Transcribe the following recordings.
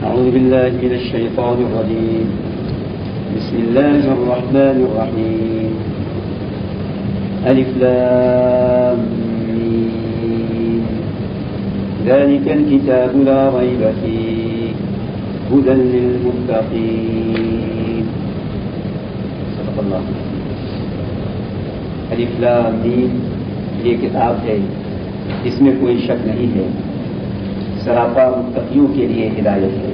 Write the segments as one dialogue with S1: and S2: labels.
S1: أعوذ بالله من الشيطان الرجيم. بسم الله الرحمن الرحيم. ألف لام ميم. ذلك الكتاب لا ريب فيه هدى للمتقين. صدق الله. الف لام میم یہ کتاب ہے، اس میں کوئی شک نہیں ہے، سراپا متقیوں کے لیے ہدایت ہے.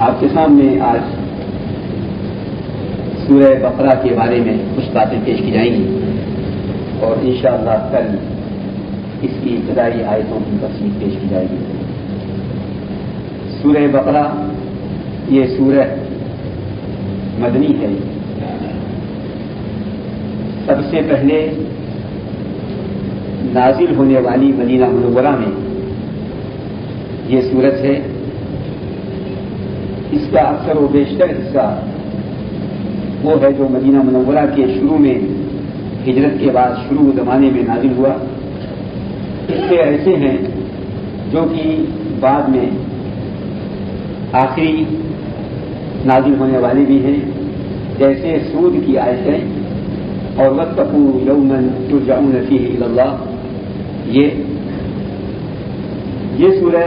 S1: آپ کے سامنے آج سورہ بقرہ کے بارے میں کچھ باتیں پیش کی جائیں گی اور انشاءاللہ کل اس کی ابتدائی آیتوں کی تفصیل پیش کی جائے گی. سورہ بقرہ یہ سورہ مدنی ہے. سب سے پہلے نازل ہونے والی مدینہ منورہ میں یہ سورت ہے. اس کا اکثر و بیشتر حصہ وہ ہے جو مدینہ منورہ کے شروع میں ہجرت کے بعد شروع زمانے میں نازل ہوا. اس سے ایسے ہیں جو کہ بعد میں آخری نازل ہونے والے بھی ہیں، جیسے سود کی آیتیں اور واتقوا یوما ترجعون فیہ الی اللہ. یہ سورہ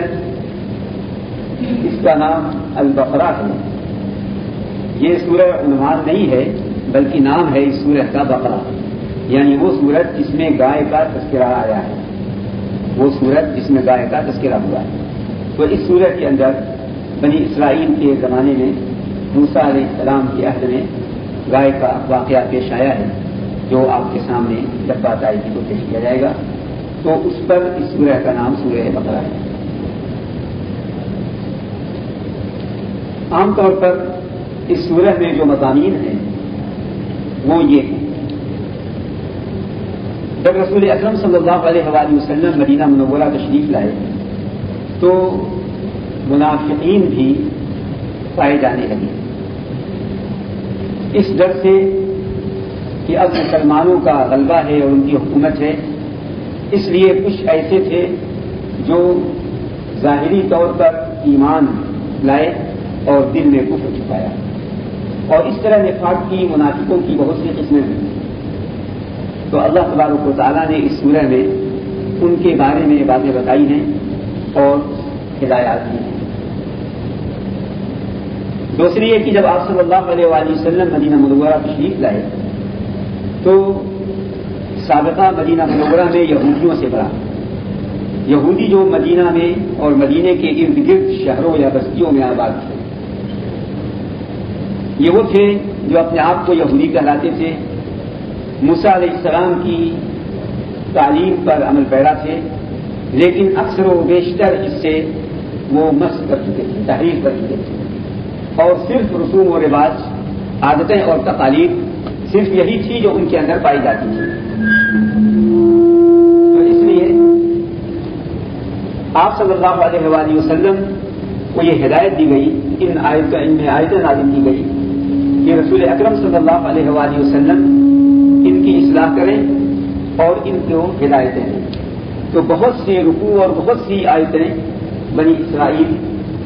S1: اس کا نام البقرہ ہے. یہ سورہ عنوان نہیں ہے بلکہ نام ہے اس سورہ کا بقرہ، یعنی وہ سورت جس میں گائے کا تذکرہ آیا ہے، وہ سورت جس میں گائے کا تذکرہ ہوا ہے. تو اس سورت کے اندر بنی اسرائیل کے زمانے میں موسیٰ علیہ السلام کے عہد میں گائے کا واقعہ پیش آیا ہے، جو آپ کے سامنے جب بات آئے گی تو پیش کیا جائے گا. تو اس پر اس سورہ کا نام سورہ بقرہ ہے. عام طور پر اس سورہ میں جو مضامین ہیں وہ یہ ہیں. جب رسول اکرم صلی اللہ علیہ وآلہ وسلم مدینہ منورہ تشریف لائے تو منافقین بھی پائے جانے لگے، اس ڈر سے کہ اب مسلمانوں کا غلبہ ہے اور ان کی حکومت ہے. اس لیے کچھ ایسے تھے جو ظاہری طور پر ایمان لائے اور دل میں کفر چھپایا، اور اس طرح نفاق کی منافقوں کی بہت سی قسمیں ہوئی. تو اللہ تبارک و تعالیٰ نے اس سورہ میں ان کے بارے میں باتیں بتائی ہیں اور ہدایات دی ہیں. دوسری یہ کہ جب آپ صلی اللہ علیہ وآلہ وسلم مدینہ منورہ تشریف لائے تو سابقہ مدینہ منورہ میں یہودیوں سے بڑا. یہودی جو مدینہ میں اور مدینے کے ارد گرد شہروں یا بستیوں میں آباد تھے، یہ وہ تھے جو اپنے آپ کو یہودی کہلاتے تھے، موسیٰ علیہ السلام کی تعلیم پر عمل پیرا تھے، لیکن اکثر و بیشتر اس سے وہ مسخ کر چکے تھے، تحریف کر چکے تھے، اور صرف رسوم و رواج، عادتیں اور تقالید صرف یہی تھی جو ان کے اندر پائی جاتی تھی. تو اس لیے آپ صلی اللہ علیہ وآلہ وسلم کو یہ ہدایت دی گئی، ان میں آیتیں نازل کی گئی کہ رسول اکرم صلی اللہ علیہ وآلہ وسلم ان کی اصلاح کریں اور ان کو ہدایتیں دیں. تو بہت سے رکوع اور بہت سی آیتیں بنی اسرائیل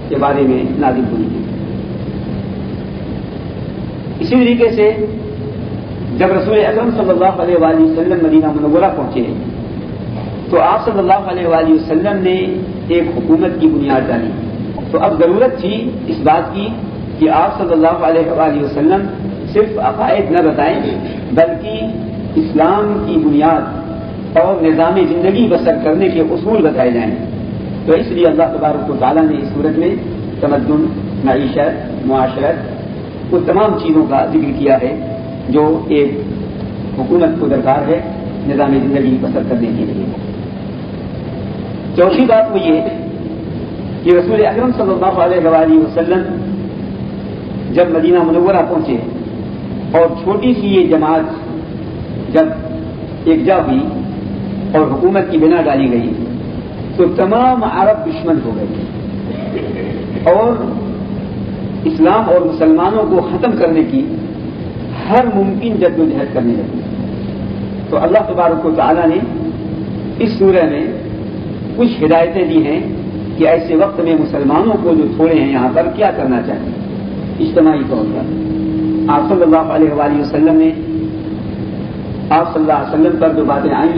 S1: کے بارے میں نازل ہوئی ہیں. اسی طریقے سے جب رسول اکرم صلی اللہ علیہ وآلہ وسلم مدینہ منورہ پہنچے تو آپ صلی اللہ علیہ وآلہ وسلم نے ایک حکومت کی بنیاد ڈالی. تو اب ضرورت تھی اس بات کی کہ آپ صلی اللہ علیہ وآلہ وسلم صرف عقائد نہ بتائیں بلکہ اسلام کی بنیاد اور نظام زندگی بسر کرنے کے اصول بتائے جائیں. تو اس لیے اللہ تبارک و تعالیٰ نے اس صورت میں تمدن، معیشت، معاشرت، ان تمام چیزوں کا ذکر کیا ہے جو ایک حکومت کو درکار ہے نظام زندگی بسر کرنے کے لیے. چوتھی بات وہ یہ کہ رسول اکرم صلی اللہ علیہ وآلہ وسلم جب مدینہ منورہ پہنچے اور چھوٹی سی یہ جماعت جب یکجا ہوئی اور حکومت کی بنا ڈالی گئی تو تمام عرب دشمن ہو گئے اور اسلام اور مسلمانوں کو ختم کرنے کی ہر ممکن جدوجہد کرنے لگی. تو اللہ تبارک و تعالیٰ نے اس سورہ میں کچھ ہدایتیں دی ہیں کہ ایسے وقت میں مسلمانوں کو جو چھوڑے ہیں یہاں پر کیا کرنا چاہیے اجتماعی طور پر. آپ صلی اللہ علیہ وآلہ وسلم نے آپ صلی اللہ علیہ وسلم پر جو باتیں آئیں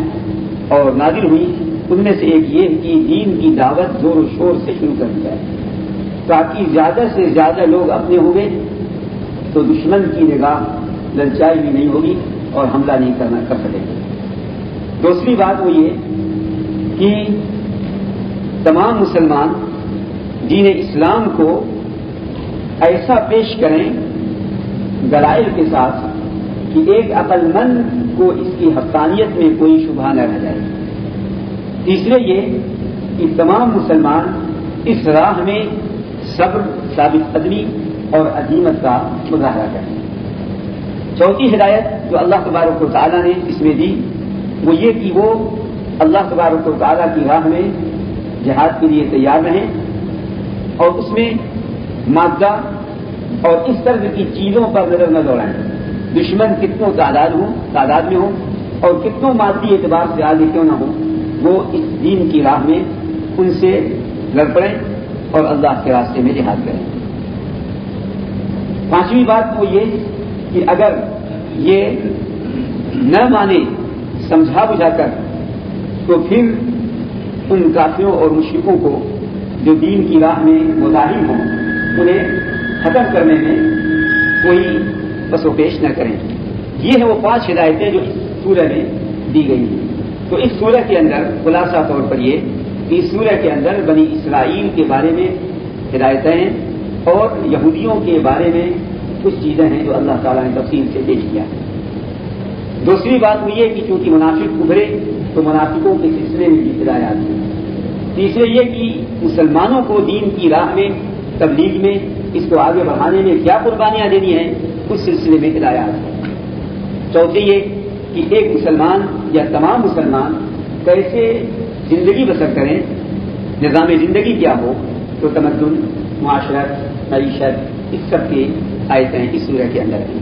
S1: اور نازل ہوئی ان میں سے ایک یہ کہ دین کی دعوت زور و شور سے شروع کر دیا ہے تاکہ زیادہ سے زیادہ لوگ اپنے ہوں گے تو دشمن کی نگاہ للچائی بھی نہیں ہوگی اور حملہ نہیں کر سکیں گے. دوسری بات وہ یہ کہ تمام مسلمان دین اسلام کو ایسا پیش کریں دلائل کے ساتھ کہ ایک عقل مند کو اس کی حقانیت میں کوئی شبہ نہ رہ جائے. تیسرے یہ کہ تمام مسلمان اس راہ میں صبر ثابت قدمی اور عزیمت کا مظاہرہ کریں. چوتھی ہدایت جو اللہ تبارک و تعالیٰ نے اس میں دی وہ یہ کہ وہ اللہ تبارک و تعالیٰ کی راہ میں جہاد کے لیے تیار رہیں اور اس میں مادہ اور اس طرح کی چیزوں پر نظر نہ دوڑائیں. دشمن کتنوں تعداد میں ہوں اور کتنوں مادی اعتبار سے آگے کیوں نہ ہوں وہ اس دین کی راہ میں ان سے لڑ پڑیں اور اللہ کے راستے میں جہاد کریں. پانچویں بات وہ یہ کہ اگر یہ نہ مانے سمجھا بجھا کر تو پھر ان کافروں اور مشرکوں کو جو دین کی راہ میں مظاہر ہوں انہیں ختم کرنے میں کوئی بس و پیش نہ کریں. یہ ہے وہ 5 ہدایتیں جو اس سورہ میں دی گئی ہیں. تو اس سورہ کے اندر خلاصہ طور پر یہ کہ اس سورہ کے اندر بنی اسرائیل کے بارے میں ہدایتیں ہیں اور یہودیوں کے بارے میں کچھ چیزیں ہیں جو اللہ تعالیٰ نے تفصیل سے پیش کیا. دوسری بات وہ یہ کہ چونکہ منافق ابھرے تو منافقوں کے سلسلے میں بھی ہدایات ہیں. تیسرے یہ کہ مسلمانوں کو دین کی راہ میں تبلیغ میں اس کو آگے بڑھانے میں کیا قربانیاں دینی ہیں اس سلسلے میں ہدایات ہیں. چوتھے یہ کہ ایک مسلمان یا تمام مسلمان کیسے زندگی بسر کریں نظام زندگی کیا ہو تو تمدن معاشرت معیشت اس سب کی آیتیں اس سورہ کے اندر ہیں.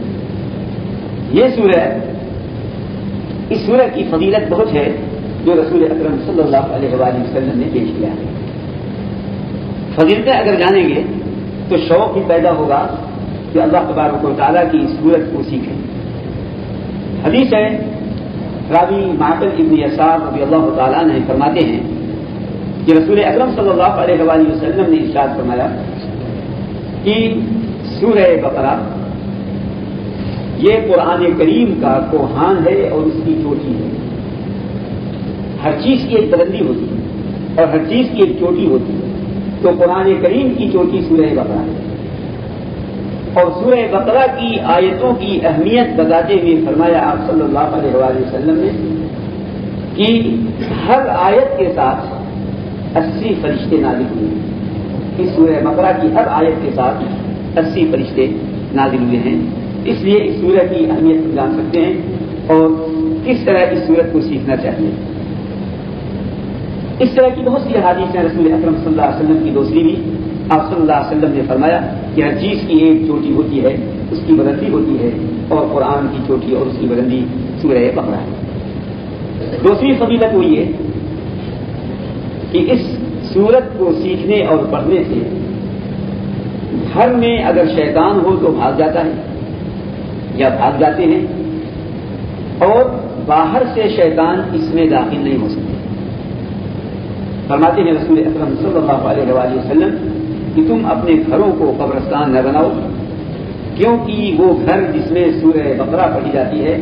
S1: یہ اس سورہ کی فضیلت بہت ہے جو رسول اکرم صلی اللہ علیہ وآلہ وسلم نے پیش کیا ہے. فضیلتیں اگر جانیں گے تو شوق بھی پیدا ہوگا کہ اللہ تبارک و تعالیٰ کی اس سورت کو سیکھیں. حدیث ہے راوی معقل ابن یسار رضی اللہ تعالیٰ نے فرماتے ہیں کہ رسول اکرم صلی اللہ علیہ وآلہ وسلم نے ارشاد فرمایا کہ سورہ بقرہ یہ قرآن کریم کا کوہان ہے اور اس کی چوٹی ہے. ہر چیز کی ایک بلندی ہوتی ہے اور ہر چیز کی ایک چوٹی ہوتی ہے. تو قرآن کریم کی چوٹی سورہ بقرہ ہے اور سورہ بقرہ کی آیتوں کی اہمیت بتاتے ہوئے فرمایا آپ صلی اللہ علیہ وآلہ وسلم نے کہ ہر آیت کے ساتھ 80 فرشتے نازل ہوئے. اس سورہ بقرہ کی ہر آیت کے ساتھ 80 فرشتے نازل ہوئے ہیں. اس لیے اس سورہ کی اہمیت جان سکتے ہیں اور کس طرح اس سورت کو سیکھنا چاہیے. اس طرح کی بہت سی احادیث ہیں رسول اکرم صلی اللہ علیہ وسلم کی. دوسری بھی آپ صلی اللہ علیہ وسلم نے فرمایا کہ ہر چیز کی ایک چوٹی ہوتی ہے اس کی بلندی ہوتی ہے اور قرآن کی چوٹی اور اس کی بلندی سورہ بقرہ ہے. دوسری فضیلت وہ یہ کہ اس سورت کو سیکھنے اور پڑھنے سے گھر میں اگر شیطان ہو تو بھاگ جاتا ہے یا بھاگ جاتے ہیں اور باہر سے شیطان اس میں داخل نہیں ہو سکتے. فرماتے ہیں رسول اکرم صلی اللہ علیہ وآلہ وسلم کہ تم اپنے گھروں کو قبرستان نہ بناؤ کیونکہ وہ گھر جس میں سورہ بقرہ پڑھی جاتی ہے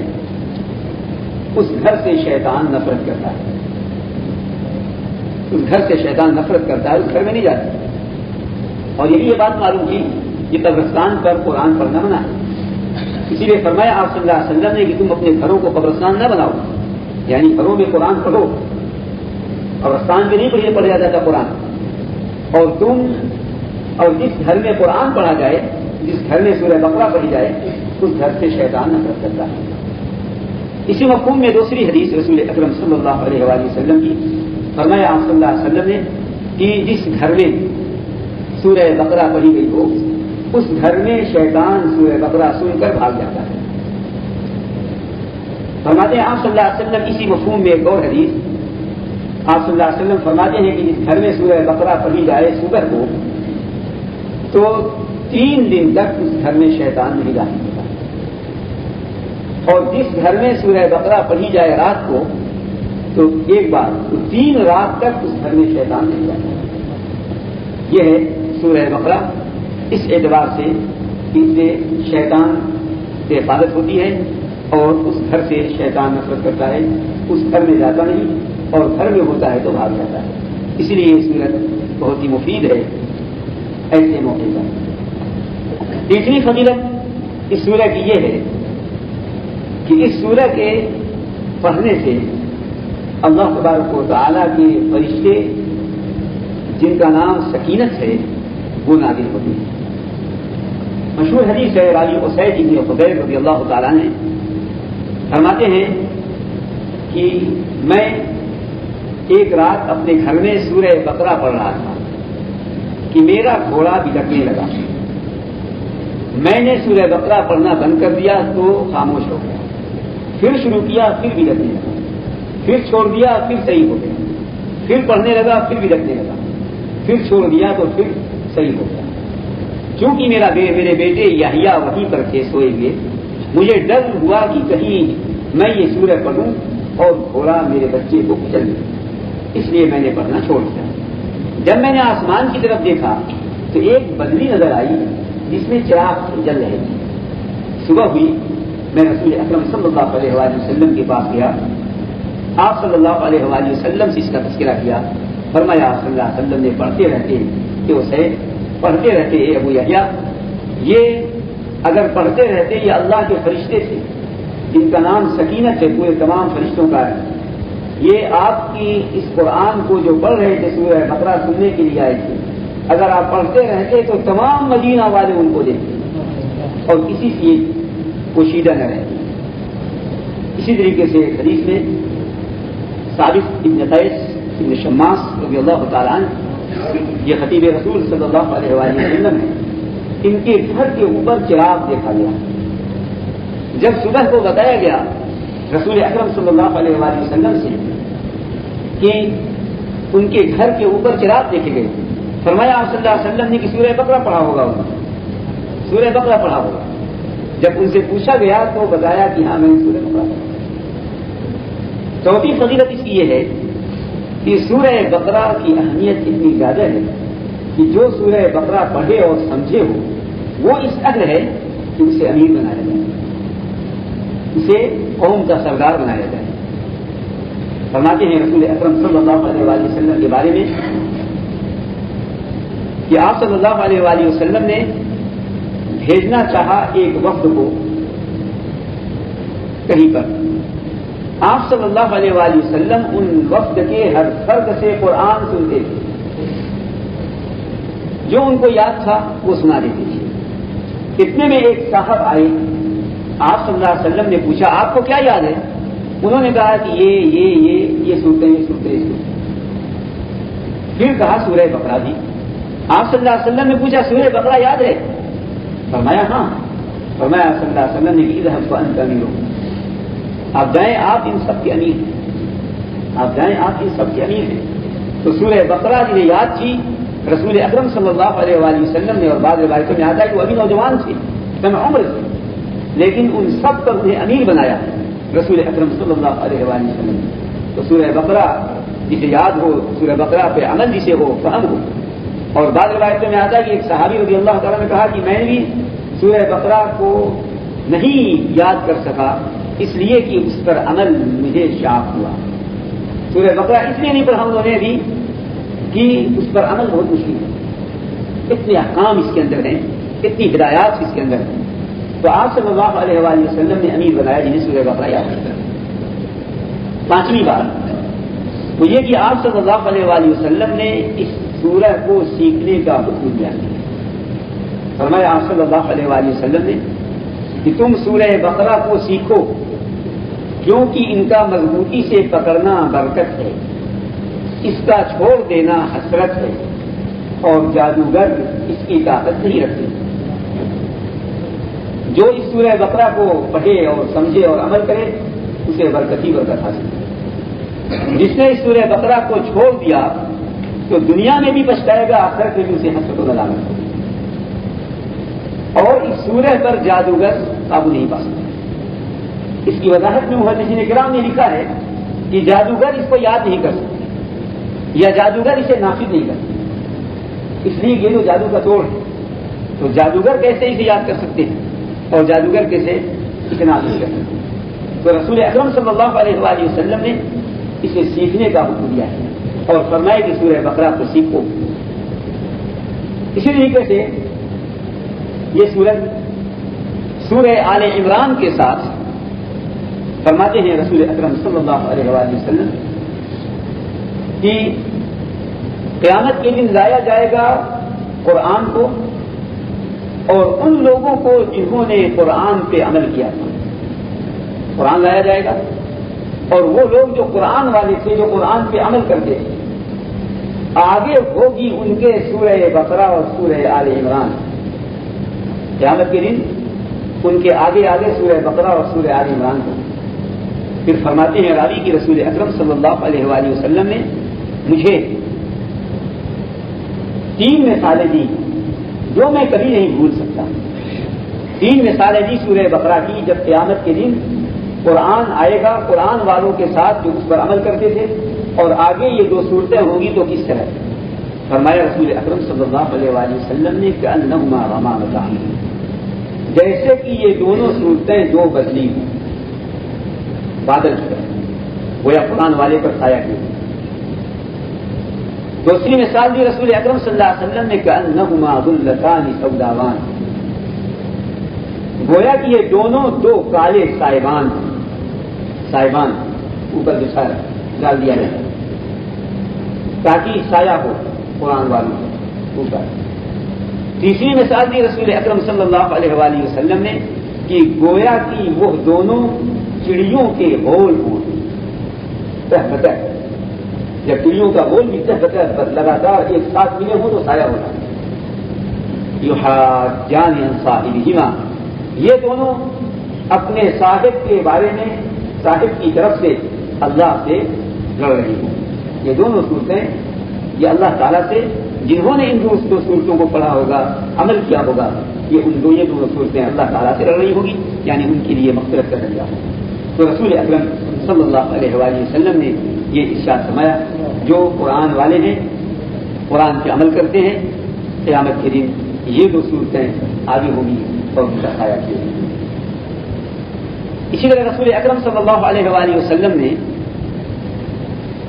S1: اس گھر سے شیطان نفرت کرتا ہے. اس گھر سے شیطان نفرت کرتا ہے اس گھر میں نہیں جاتا. اور یہی یہ بات معلوم کی کہ قبرستان پر قرآن پڑھنا منع ہے. اسی لیے فرمایا آپ صلی اللہ علیہ وسلم نے کہ تم اپنے گھروں کو قبرستان نہ بناؤ یعنی گھروں میں قرآن پڑھو. قبرستان میں نہیں پڑھا جاتا قرآن. اور جس گھر میں قرآن پڑھا جائے جس گھر میں سورہ بقرہ پڑھی جائے اس گھر سے شیطان نفرت کرتا ہے. اسی مفہوم میں دوسری حدیث رسول اکرم صلی اللہ علیہ وآلہ وسلم کی فرمایا آپ صلی اللہ علیہ وسلم نے کہ جس گھر میں سورہ بقرہ پڑھی گئی ہو اس گھر میں شیطان سورہ بقرہ سن کر بھاگ جاتا ہے. فرماتے ہیں آپ صلی اللہ علیہ وسلم اسی مفہوم میں ایک اور حدیث آپ صلی اللہ علیہ وسلم فرماتے ہیں کہ جس گھر میں سورہ بقرہ پڑھی جائے صبح کو تو 3 دن تک اس گھر میں شیطان نہیں داخل ہوتا، اور جس گھر میں سورہ بقرہ پڑھی جائے رات کو تو ایک بار تو 3 رات تک اس گھر میں شیطان نہیں جاتا۔ یہ ہے سورہ بقرہ، اس اعتبار سے اس سے شیطان سے حفاظت ہوتی ہے اور اس گھر سے شیطان نفرت کرتا ہے، اس گھر میں جاتا نہیں اور گھر میں ہوتا ہے تو بھاگ جاتا ہے۔ اسی لیے یہ سورت بہت ہی مفید ہے ایسے موقع پر۔ تیسری فضیلت اس سورہ کی یہ ہے کہ اس سورہ کے پڑھنے سے اللہ تبارک و تعالیٰ کے فرشتے جن کا نام سکینت ہے وہ نازل ہوتے ہیں۔ مشہور حدیث ہے راوی اسید بن خدیر رضی اللہ تعالیٰ نے فرماتے ہیں کہ میں ایک رات اپنے گھر میں سورہ بقرہ پڑھ رہا تھا کہ میرا گھوڑا بگڑنے لگا۔ میں نے سورہ بقرہ پڑھنا بند کر دیا تو خاموش ہو گیا، پھر شروع کیا پھر بگڑنے لگا، پھر چھوڑ دیا پھر صحیح ہو گیا، پھر پڑھنے لگا پھر بگڑنے لگا، پھر چھوڑ دیا تو پھر صحیح ہو گیا۔ چونکہ میرے بیٹے یحییٰ وہیں پر تھے سوئے ہوئے، مجھے ڈر ہوا کہ کہیں میں یہ سورہ پڑھوں اور گھوڑا میرے بچے کو کچل لے، اس لیے میں نے پڑھنا چھوڑ دیا۔ جب میں نے آسمان کی طرف دیکھا تو ایک بدلی نظر آئی جس میں چراغ جل رہے تھے۔ صبح ہوئی، میں رسول اکرم صلی اللہ علیہ وآلہ وسلم کے پاس گیا، آپ صلی اللہ علیہ وآلہ وسلم سے اس کا تذکرہ کیا۔ فرمایا صلی اللہ علیہ وسلم نے پڑھتے رہتے کہ اسے پڑھتے رہتے اے ابو یحییٰ، یہ اگر پڑھتے رہتے یہ اللہ کے فرشتے تھے جن کا نام سکینت ہے، پورے تمام فرشتوں کا ہے، یہ آپ کی اس قرآن کو جو پڑھ رہے تھے سورہ بقرہ سننے کے لیے آئے تھے، اگر آپ پڑھتے رہتے تو تمام مدینہ والے ان کو دیکھتے اور کسی سے پوشیدہ نہ رہتے۔ اسی طریقے سے حدیث میں ثابت ابن قیس ابن شماس رضی اللہ تعالیٰ عنہ، یہ خطیب رسول صلی اللہ علیہ وآلہ وسلم ہے، ان کے گھر کے اوپر چراغ دیکھا گیا۔ جب صبح کو بتایا گیا رسول اکرم صلی اللہ علیہ وآلہ وسلم سے کہ ان کے گھر کے اوپر چراغ دیکھے گئے، فرمایا آپ صلی اللہ علیہ وسلم نے کہ سورہ بقرہ پڑھا ہوگا، سورہ بقرہ پڑھا ہوگا۔ جب ان سے پوچھا گیا تو بتایا کہ ہاں میں نے سورہ بقرہ پڑھا۔ چوتھی فضیلت اس کی یہ ہے کہ سورہ بقرہ کی اہمیت اتنی زیادہ ہے کہ جو سورہ بقرہ پڑھے اور سمجھے ہو وہ اس قدر ہے کہ اسے امیر بنایا جائے، اسے قوم کا سردار بنایا جائے۔ فرماتے ہیں رسول اکرم صلی اللہ علیہ وآلہ وسلم کے بارے میں کہ آپ صلی اللہ علیہ وآلہ وسلم نے بھیجنا چاہا ایک وفد کو کہیں پر، آپ صلی اللہ علیہ وآلہ وسلم ان وفد کے ہر فرد سے قرآن سنتے تھے، جو ان کو یاد تھا وہ سنا دیتے تھے۔ اتنے میں ایک صاحب آئے، آپ صلی اللہ علیہ وسلم نے پوچھا آپ کو کیا یاد ہے؟ انہوں نے کہا کہ یہ سنتے۔ پھر کہا سورہ بقرہ بھی۔ آپ صلی اللہ علیہ وسلم نے پوچھا سورہ بقرہ یاد ہے؟ فرمایا ہاں۔ فرمایا صلی اللہ علیہ وسلم نے اذهب فانت امیر، آپ جائیں آپ ان سب کے امیر ہیں، آپ جائیں آپ ان سب کے امیر ہیں۔ تو سورہ بقرہ جنہیں یاد تھی رسول اکرم صلی اللہ علیہ وآلہ وسلم نے، اور بعض روایتوں میں آتا ہے کہ وہ ابھی نوجوان تھے، کم عمر تھے، لیکن ان سب پر انہیں امیر بنایا رسول اکرم صلی اللہ علیہ وآلہ وسلم نے۔ تو سورہ بقرہ جسے یاد ہو، سورہ بقرہ پہ عمل جسے ہو، فہم ہو۔ اور بعض روایتوں میں آتا ہے کہ ایک صحابی رضی اللہ تعالیٰ نے کہا کہ میں بھی سورہ بقرہ کو نہیں یاد کر سکا اس لیے کہ اس پر عمل مجھے شاق ہوا۔ سورہ بقرہ اس لیے نہیں پڑھا انہوں نے بھی کہ اس پر عمل بہت مشکل ہے، اتنے احکام اس کے اندر ہیں، اتنی ہدایات اس کے اندر ہیں۔ تو آپ صلی اللہ علیہ وآلہ وسلم نے امیر بنایا جنہیں سورہ بقرہ یاد کرتا ہے۔ پانچویں بات وہ یہ کہ آپ صلی اللہ علیہ وآلہ وسلم نے اس سورہ کو سیکھنے کا حکم دیا۔ فرمایا آپ صلی اللہ علیہ وآلہ وسلم نے کہ تم سورہ بقرہ کو سیکھو کیونکہ ان کا مضبوطی سے پکڑنا برکت ہے، اس کا چھوڑ دینا حسرت ہے، اور جادوگر اس کی طاقت نہیں رکھتے۔ جو اس سورہ بقرہ کو پڑھے اور سمجھے اور عمل کرے اسے برکت ہی برکت حاصل ہے۔ جس نے اس سورہ بقرہ کو چھوڑ دیا تو دنیا میں بھی پچھتائے گا، آخرت میں بھی اسے حسرت و ندامت ہوگی۔ اور اس سورہ پر جادوگر قابو نہیں پا سکتے۔ اس کی وضاحت میں محدثین کرام نے لکھا ہے کہ جادوگر اس کو یاد نہیں کر سکتے یا جادوگر اسے نافذ نہیں کر سکتے، اس لیے یہ جو جادو کا توڑ ہے، تو جادوگر کیسے اسے یاد کر سکتے ہیں اور جادوگر کیسے اسے نافذ کر سکتے ہیں؟ تو رسول اکرم صلی اللہ علیہ وآلہ وسلم نے اسے سیکھنے کا حکم دیا ہے اور فرمایا کہ سورہ بقرہ کو سیکھو۔ اسی طریقے سے یہ سورہ آل عمران کے ساتھ فرماتے ہیں رسول اکرم صلی اللہ علیہ وآلہ وسلم کہ قیامت کے دن لایا جائے گا قرآن کو اور ان لوگوں کو جنہوں نے قرآن پہ عمل کیا تھا۔ قرآن لایا جائے گا اور وہ لوگ جو قرآن والے تھے، جو قرآن پہ عمل کرتے تھے، آگے ہوگی ان کے سورہ بقرہ اور سورہ آل عمران۔ قیامت کے دن ان کے آگے آگے سورہ بقرہ اور سورہ آل عمران کو۔ پھر فرماتے ہیں راوی کی رسول اکرم صلی اللہ علیہ وآلہ وسلم نے مجھے 3 مثالیں دی جو میں کبھی نہیں بھول سکتا۔ 3 مثالیں دی سورہ بقرہ کی، جب قیامت کے دن قرآن آئے گا قرآن والوں کے ساتھ جو اس پر عمل کرتے تھے، اور آگے یہ 2 صورتیں ہوں گی تو کس طرح؟ فرمایا رسول اکرم صلی اللہ علیہ وآلہ وسلم نے کہ انہما غمامتان، جیسے کہ یہ دونوں صورتیں 2 بدلی ہوں، بادل کی طرح، وہ یا قرآن والے پر سایہ کی۔ دوسری مثال دی رسول اکرم صلی اللہ علیہ وسلم نے کہ انہما ظلتان سوداوان، گویا کہ یہ دونوں 2 کالے سائبان ہیں، سائبان اوپر بچھا ڈال دیا جائے تاکہ سایہ ہو قرآن والوں کے اوپر۔ تیسری مثال دی رسول اکرم صلی اللہ علیہ وآلہ وسلم نے کہ گویا کہ وہ دونوں چڑیوں کے ہول ہوں، تہ بتہ، جب چڑیوں کا ہول بھی تہ بتہ لگاتار ایک ساتھ ملے ہوں تو سایہ ہوتا ہے۔ یحاجان عن صاحبہما، یہ دونوں اپنے صاحب کے بارے میں صاحب کی طرف سے اللہ سے لڑ رہی ہوں۔ یہ دونوں صورتیں یہ اللہ تعالیٰ سے، جنہوں نے ان 2 صورتوں کو پڑھا ہوگا، عمل کیا ہوگا، یہ دونوں صورتیں اللہ تعالیٰ سے لڑ رہی ہوگی، یعنی ان کے لیے مغفرت کا ذریعہ ہوگا۔ تو رسول اکرم صلی اللہ علیہ وآلہ وسلم نے یہ ارشاد فرمایا جو قرآن والے ہیں، قرآن پہ عمل کرتے ہیں، قیامت کے دن یہ 2 صورتیں آگے ہوگی اور ان کا سایہ کیا۔ اسی طرح رسول اکرم صلی اللہ علیہ وآلہ وسلم نے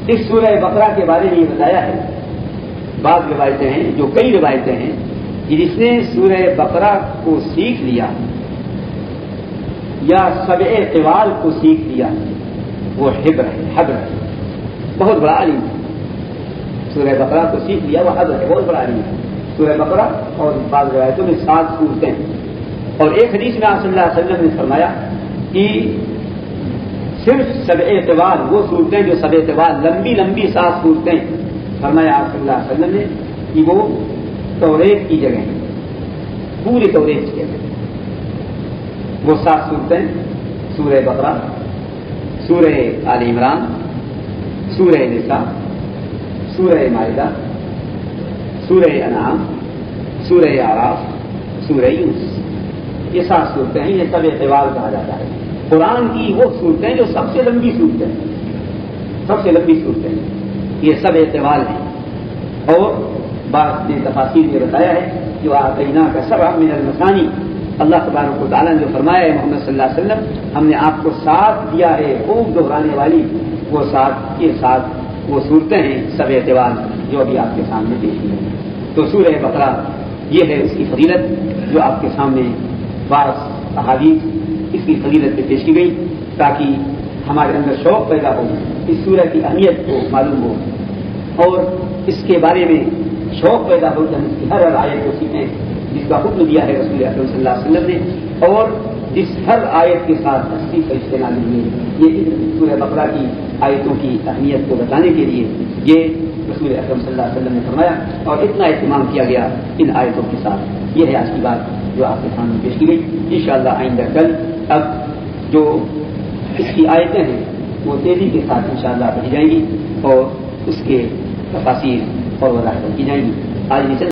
S1: اس سورہ بقرہ کے بارے میں یہ بتایا ہے، بعض روایتیں ہیں، جو کئی روایتیں ہیں کہ جس نے سورہ بقرہ کو سیکھ لیا یا سبع طوال کو سیکھ لیا وہ حبر ہے، بہت بڑا عالم ہے۔ سورہ بقرہ کو سیکھ لیا وہ حبر ہے، بہت بڑا عالم ہے۔ سورہ بقرہ اور بعض روایتوں میں 7 صورتیں، اور ایک حدیث میں آپ صلی اللہ علیہ وسلم نے فرمایا کہ صرف سبع طوال، وہ صورتیں جو سبع طوال لمبی 7 صورتیں، فرمایا آپ صلی اللہ علیہ وسلم نے کہ وہ توریت کی جگہ ہے، پوری توریت کی جگہ۔ وہ 7 صورتیں سورہ بقرہ، سورہ آل عمران، سورہ نساء، سورہ مائدہ، سورہ انعام، سورہ اعراف، سورہ یونس، یہ 7 صورتیں ہیں۔ یہ سبع طوال کہا جاتا ہے۔ قرآن کی وہ صورتیں جو سب سے لمبی صورتیں، یہ سبع طوال ہیں۔ اور بعض نے تفاسیر میں بتایا ہے جو آتینا کا سبع من المثانی، اللہ تبارک و تعالیٰ نے جو فرمایا ہے محمد صلی اللہ علیہ وسلم، ہم نے آپ کو 7 دیا ہے خوب دہرانے والی، وہ 7 وہ صورتیں ہیں سبع طوال جو ابھی آپ کے سامنے پیش کی ہیں۔ تو سورہ بقرہ یہ ہے اس کی فضیلت جو آپ کے سامنے بعض احادیث اس کی فضیلت میں پیش کی گئی، تاکہ ہمارے اندر شوق پیدا ہو، اس سورہ کی اہمیت کو معلوم ہو اور اس کے بارے میں شوق پیدا ہو کہ ہم اس کی ہر آیت کو سیکھیں جس کا حکم دیا ہے رسول اکرم صلی اللہ علیہ وسلم نے، اور اس ہر آیت کے ساتھ 80 فرشتے نازل ہوئے۔ یہ سورہ بقرہ کی آیتوں کی اہمیت کو بتانے کے لیے یہ رسول اکرم صلی اللہ علیہ وسلم نے فرمایا، اور اتنا اہتمام کیا گیا ان آیتوں کے ساتھ۔ یہ ہے آج کی بات جو آپ کے سامنے پیش کی گئی۔ انشاءاللہ آئندہ کل اب جو اس کی آیتیں ہیں وہ تیزی کے ساتھ انشاءاللہ پڑھی جائیں گی اور اس کے تفاصیر اور وضاحت کی جائیں گی. آج